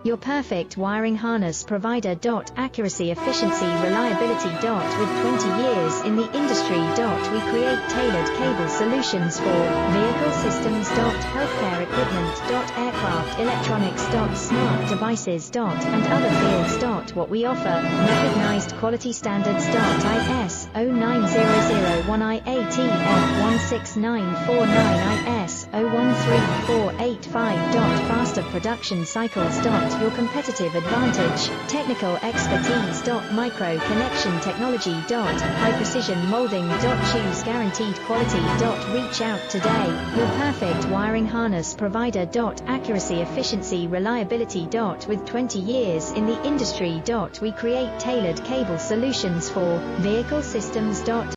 Your perfect wiring harness provider. Accuracy, efficiency, reliability. With 20 years in the industry. We create tailored cable solutions for vehicle systems. Healthcare equipment. Aircraft electronics. Smart devices. And other fields. What we offer: recognized quality standards. IS 09001 IATF 16949 IS 013485. Faster production cycles. Your competitive advantage: technical expertise. Micro connection technology. High precision molding. Choose guaranteed quality. Reach out today. Your perfect wiring harness provider. Accuracy, efficiency, reliability. With 20 years in the industry. We create tailored cable solutions for vehicle systems.